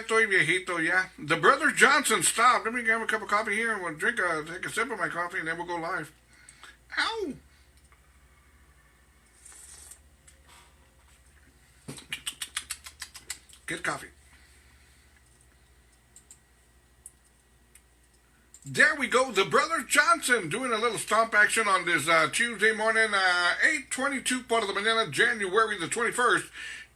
estoy viejito, yeah. The Brothers Johnson, stop. Let me have a cup of coffee here and we'll take a sip of my coffee and then we'll go live. Ow! Get coffee. There we go. The Brothers Johnson doing a little stomp action on this Tuesday morning, 8:22 part of the mañana, January the 21st,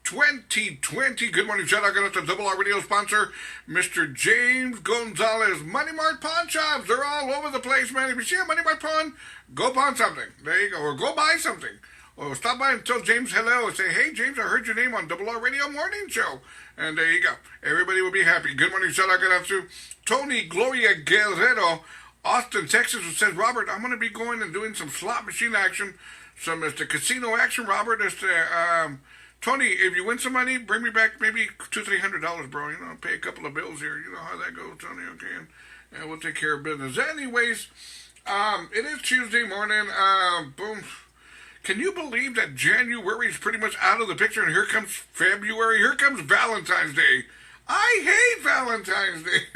2020. Good morning, shout out to Double R Radio sponsor, Mr. James Gonzalez. Money Mart Pawn Shops. They're all over the place, man. If you see a Money Mart Pawn, go pawn something. There you go. Or go buy something. Or stop by and tell James hello and say, hey, James, I heard your name on Double R Radio Morning Show. And there you go. Everybody will be happy. Good morning, shout out to Tony Gloria Guerrero, Austin, Texas, who says, Robert, I'm going to be going and doing some slot machine action, some casino action, Robert. Tony, if you win some money, bring me back maybe $200-300, bro. You know, pay a couple of bills here. You know how that goes, Tony, okay? And we'll take care of business. Anyways, it is Tuesday morning. Boom. Can you believe that January is pretty much out of the picture and here comes February? Here comes Valentine's Day. I hate Valentine's Day.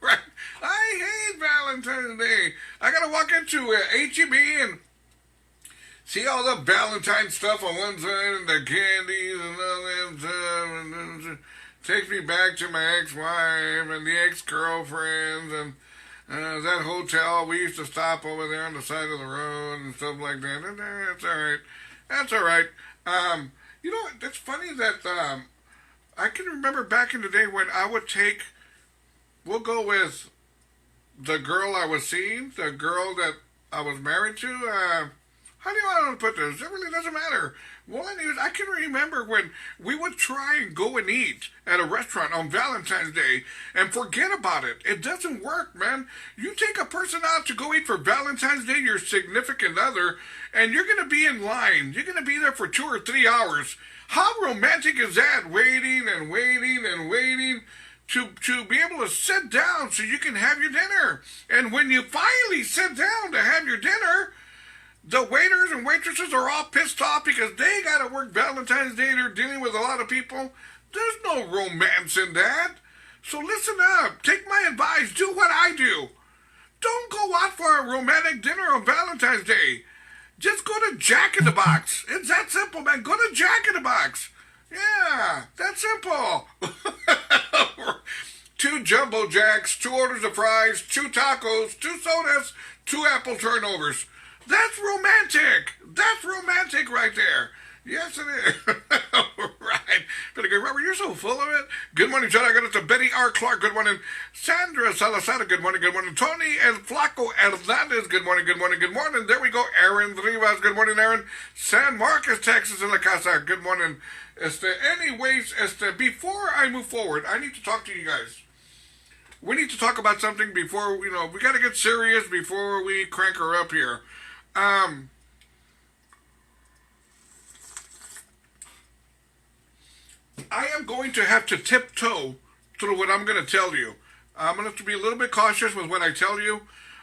Right? I hate Valentine's Day. I got to walk into H-E-B and see all the Valentine stuff on one side and the candies and all that stuff. And takes me back to my ex-wife and the ex-girlfriends and that hotel, we used to stop over there on the side of the road and stuff like that. That's all right. That's all right. You know, it's funny that I can remember back in the day when I would we'll go with the girl I was seeing, the girl that I was married to. How do you want to put this? It really doesn't matter. Well, anyways, I can remember when we would try and go and eat at a restaurant on Valentine's Day and forget about it. It doesn't work, man. You take a person out to go eat for Valentine's Day, your significant other, and you're going to be in line. You're going to be there for 2 or 3 hours. How romantic is that? Waiting and waiting and waiting to be able to sit down so you can have your dinner. And when you finally sit down to have your dinner, the waiters and waitresses are all pissed off because they got to work Valentine's Day. They're dealing with a lot of people. There's no romance in that. So listen up. Take my advice. Do what I do. Don't go out for a romantic dinner on Valentine's Day. Just go to Jack in the Box. It's that simple, man. Go to Jack in the Box. Yeah, that's simple. 2 Jumbo Jacks, 2 orders of fries, 2 tacos, 2 sodas, 2 apple turnovers. That's romantic. That's romantic right there. Yes, it is. Right. Pretty good. Robert, you're so full of it. Good morning, John. I got it to Betty R. Clark. Good morning. Sandra Salazar. Good morning. Good morning. Tony El Flaco Hernandez. Good morning. Good morning. Good morning. There we go. Aaron Rivas. Good morning, Aaron. San Marcos, Texas in La Casa. Good morning. Anyways, before I move forward, I need to talk to you guys. We need to talk about something before, we got to get serious before we crank her up here. I am going to have to tiptoe through what I'm going to tell you. I'm going to have to be a little bit cautious with what I tell you,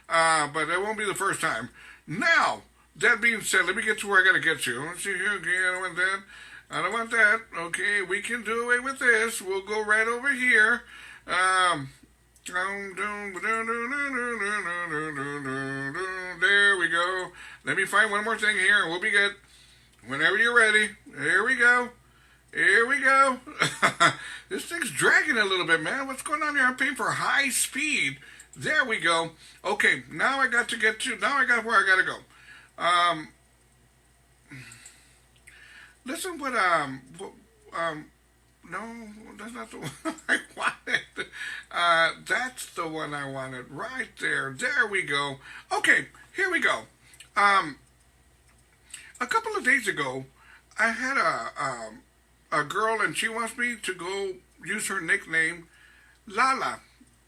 but it won't be the first time. Now, that being said, let me get to where I got to get to. Let's see here. Okay, I don't want that. I don't want that. Okay, we can do away with this. We'll go right over here. There we go. Let me find one more thing here and we'll be good. Whenever you're ready. Here we go. Here we go. This thing's dragging a little bit, man. What's going on here? I'm paying for high speed. There we go. Okay, now I got where I got to go. Listen what, no, that's not the one I wanted. That's the one I wanted right there. There we go. Okay, here we go. A couple of days ago, I had a girl, and she wants me to go use her nickname, Lala.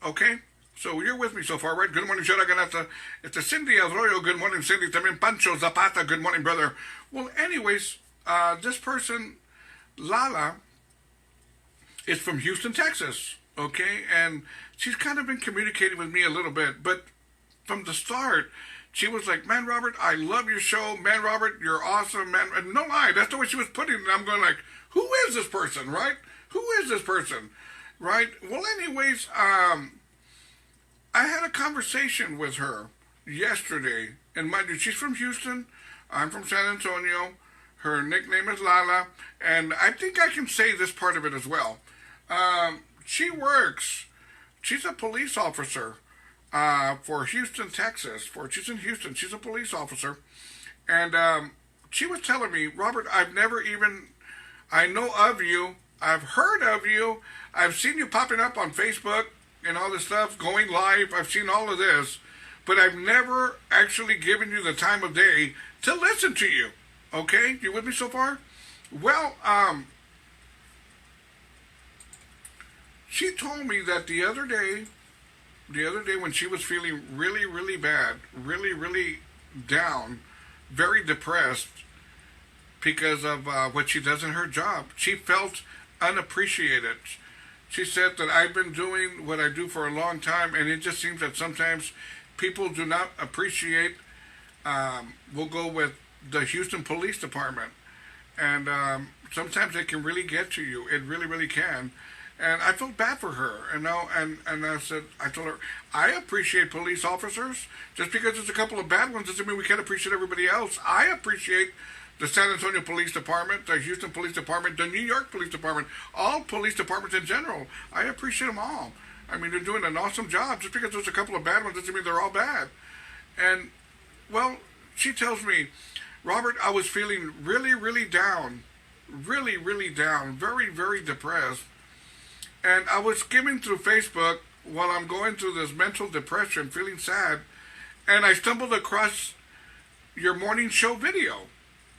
Okay? So you're with me so far, right? Good morning, Shara. It's Cindy Arroyo. Good morning, Cindy. También Pancho Zapata. Good morning, brother. Well, anyways, this person, Lala, is from Houston, Texas. Okay? And she's kind of been communicating with me a little bit. But from the start, she was like, man, Robert, I love your show. Man, Robert, you're awesome. Man, and no lie, that's the way she was putting it. And I'm going like, who is this person, right? Who is this person? right? Well, anyways, I had a conversation with her yesterday, and mind you, she's from Houston. I'm from San Antonio. Her nickname is Lala, and I think I can say this part of it as well. She works. She's a police officer for Houston, Texas. She's in Houston. She's a police officer, and she was telling me, Robert, I know of you. I've heard of you. I've seen you popping up on Facebook and all this stuff, going live. I've seen all of this, but I've never actually given you the time of day to listen to you. Okay? You with me so far? Well, she told me that the other day when she was feeling really, really bad, really, really down, very depressed because of what she does in her job, she felt unappreciated. She said that I've been doing what I do for a long time, and it just seems that sometimes people do not appreciate, we'll go with the Houston Police Department. And sometimes it can really get to you. It really, really can. And I felt bad for her. And I told her, I appreciate police officers. Just because there's a couple of bad ones doesn't mean we can't appreciate everybody else. I appreciate the San Antonio Police Department, the Houston Police Department, the New York Police Department, all police departments in general. I appreciate them all. I mean, they're doing an awesome job. Just because there's a couple of bad ones doesn't mean they're all bad. And, well, she tells me, Robert, I was feeling really, really down. Really, really down. Very, very depressed. And I was skimming through Facebook while I'm going through this mental depression, feeling sad, and I stumbled across your morning show video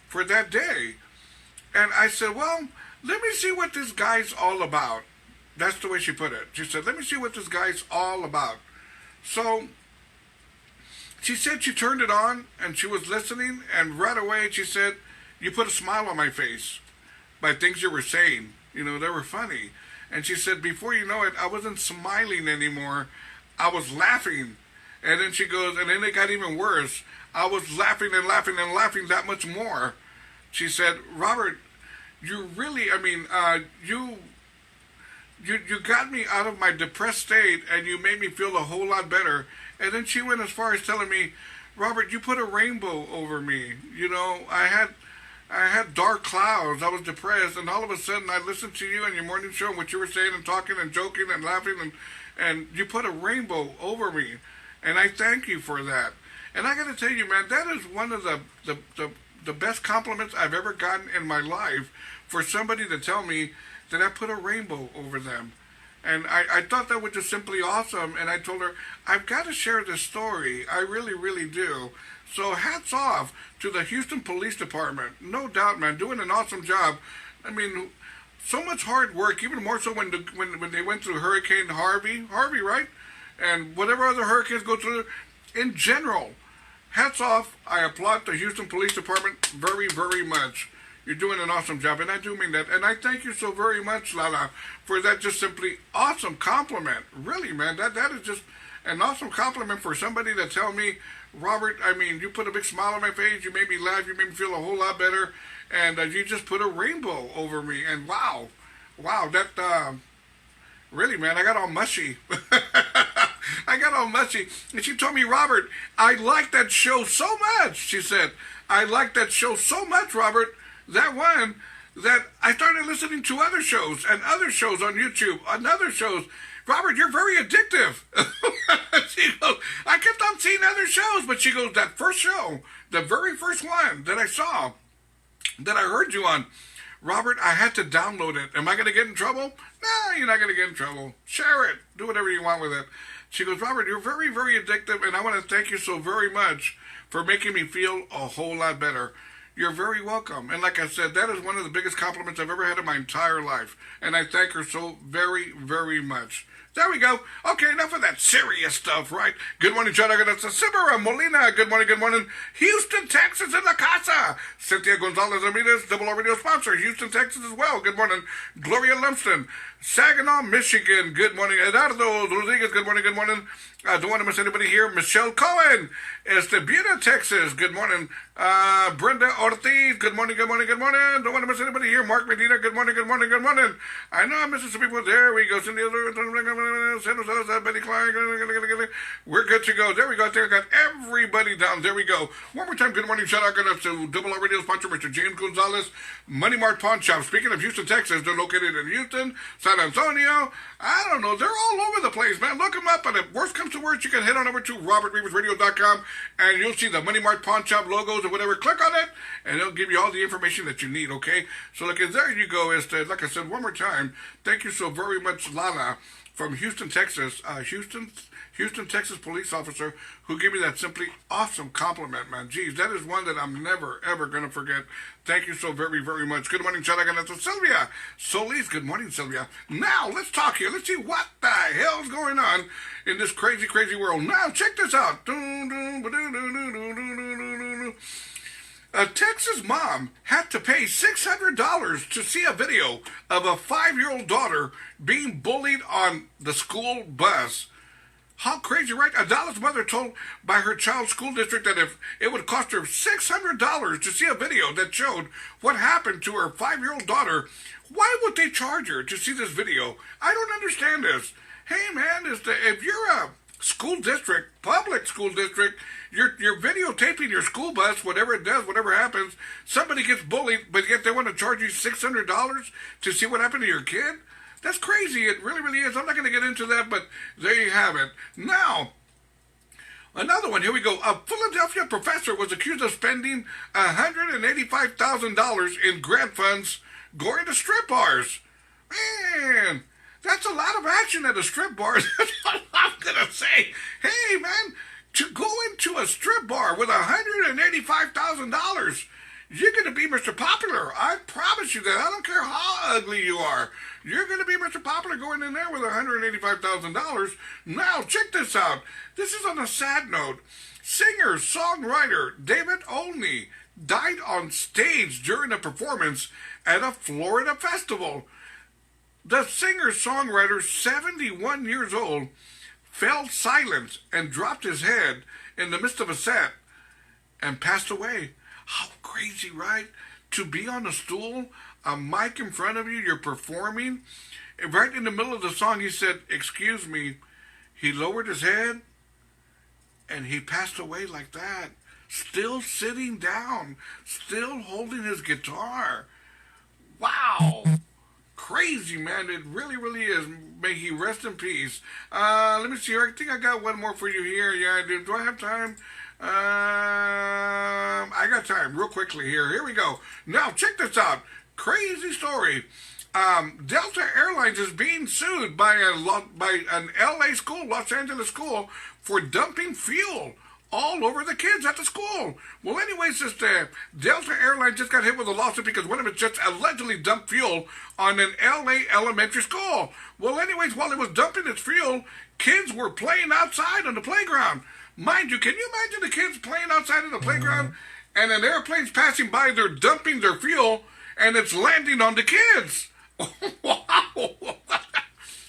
for that day. And I said, well, let me see what this guy's all about. That's the way she put it. She said, let me see what this guy's all about. So she said she turned it on and she was listening, and right away she said, you put a smile on my face by things you were saying. You know, they were funny. And she said, before you know it, I wasn't smiling anymore. I was laughing. And then she goes, and then it got even worse. I was laughing and laughing and laughing that much more. She said, Robert, you really, you got me out of my depressed state, and you made me feel a whole lot better. And then she went as far as telling me, Robert, you put a rainbow over me. You know, I had dark clouds. I was depressed, and all of a sudden I listened to you and your morning show and what you were saying and talking and joking and laughing, and you put a rainbow over me. And I thank you for that. And I got to tell you, man, that is one of the best compliments I've ever gotten in my life, for somebody to tell me that I put a rainbow over them. And I thought that was just simply awesome. And I told her, I've got to share this story. I really, really do. So hats off to the Houston Police Department. No doubt, man, doing an awesome job. I mean, so much hard work, even more so when they went through Hurricane Harvey, right? And whatever other hurricanes go through, in general, hats off. I applaud the Houston Police Department very, very much. You're doing an awesome job, and I do mean that. And I thank you so very much, Lala, for that just simply awesome compliment. Really, man, that is just an awesome compliment for somebody to tell me, Robert, I mean, you put a big smile on my face, you made me laugh, you made me feel a whole lot better, and you just put a rainbow over me. And wow, that, really, man, I got all mushy. I got all mushy. And she told me, Robert, I like that show so much. She said, I like that show so much, Robert, that I started listening to other shows and other shows on YouTube and other shows. Robert, you're very addictive. She goes, I kept on seeing other shows, but she goes, that first show, the very first one that I saw, that I heard you on, Robert, I had to download it. Am I going to get in trouble? No, you're not going to get in trouble. Share it. Do whatever you want with it. She goes, Robert, you're very, very addictive, and I want to thank you so very much for making me feel a whole lot better. You're very welcome. And like I said, that is one of the biggest compliments I've ever had in my entire life. And I thank her so very, very much. There we go. Okay, enough of that serious stuff, right? Good morning, John. It's Sibera Molina. Good morning, good morning. Houston, Texas in la casa. Cynthia Gonzalez Ramirez, Double R Radio sponsor. Houston, Texas as well. Good morning. Gloria Lumsden, Saginaw, Michigan. Good morning. Eduardo Rodriguez. Good morning, good morning. Don't want to miss anybody here. Michelle Cohen, Estebuena, Texas. Good morning. Brenda Ortiz. Good morning, good morning, good morning. Don't want to miss anybody here. Mark Medina. Good morning, good morning, good morning. I know I'm missing some people. There we go. Betty Klein. We're good to go. There we go. I got everybody down. There we go. One more time. Good morning. Shout out to Double R Radio sponsor, Mr. James Gonzalez, Money Mart Pawn Shop. Speaking of Houston, Texas, they're located in Houston, San Antonio. I don't know. They're all over the place, man. Look them up. And if worst comes to worst, you can head on over to robertrivasradio.com and you'll see the Money Mart Pawn Shop logos or whatever. Click on it and it'll give you all the information that you need, okay? So look, there you go. Like I said, one more time, thank you so very much, Lana, from Houston, Texas. Houston, Texas police officer who gave me that simply awesome compliment, man. Geez, that is one that I'm never, ever going to forget. Thank you so very, very much. Good morning, Chadaganeta Sylvia Solis. Good morning, Sylvia. Now, let's talk here. Let's see what the hell's going on in this crazy, crazy world. Now, check this out. A Texas mom had to pay $600 to see a video of a 5-year-old daughter being bullied on the school bus. How crazy, right? A Dallas mother told by her child's school district that if it would cost her $600 to see a video that showed what happened to her 5-year-old daughter, why would they charge her to see this video? I don't understand this. Hey, man, if you're a school district, public school district, you're videotaping your school bus, whatever it does, whatever happens, somebody gets bullied, but yet they want to charge you $600 to see what happened to your kid? That's crazy. It really, really is. I'm not going to get into that, but there you have it. Now, another one. Here we go. A Philadelphia professor was accused of spending $185,000 in grant funds going to strip bars. Man, that's a lot of action at a strip bar. That's what I'm going to say. Hey, man, to go into a strip bar with $185,000, you're going to be Mr. Popular. I promise you that. I don't care how ugly you are. You're going to be Mr. Popular going in there with $185,000. Now, check this out. This is on a sad note. Singer-songwriter David Olney died on stage during a performance at a Florida festival. The singer-songwriter, 71 years old, fell silent and dropped his head in the midst of a set and passed away. How crazy, right? To be on a stool, a mic in front of you, you're performing. Right in the middle of the song, he said, "Excuse me." He lowered his head, and he passed away like that. Still sitting down, still holding his guitar. Wow. Crazy, man. It really, really is. May he rest in peace. Let me see here. I think I got one more for you here. Yeah, I do. Do I have time? I got time real quickly here. Here we go. Now, check this out. Crazy story. Delta Airlines is being sued by an LA school, Los Angeles school, for dumping fuel all over the kids at the school. Well, anyways, Delta Airlines just got hit with a lawsuit because one of its jets allegedly dumped fuel on an LA elementary school. Well, anyways, while it was dumping its fuel, kids were playing outside on the playground. Mind you, can you imagine the kids playing outside in the playground and an airplane's passing by, they're dumping their fuel and it's landing on the kids? Wow!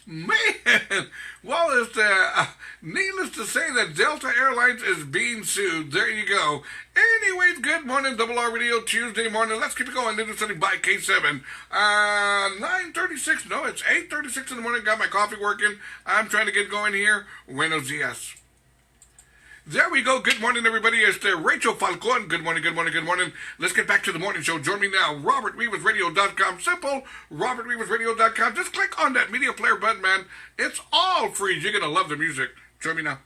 Man! Well, needless to say that Delta Airlines is being sued. There you go. Anyways, good morning, Double R Radio, Tuesday morning. Let's keep it going. This is something by K7. 9:36. No, it's 8:36 in the morning. Got my coffee working. I'm trying to get going here. Buenos dias. There we go. Good morning, everybody. It's Rachel Falcon. Good morning, good morning, good morning. Let's get back to the morning show. Join me now. robertrivasradio.com. Simple. robertrivasradio.com. Just click on that media player button, man. It's all free. You're going to love the music. Join me now.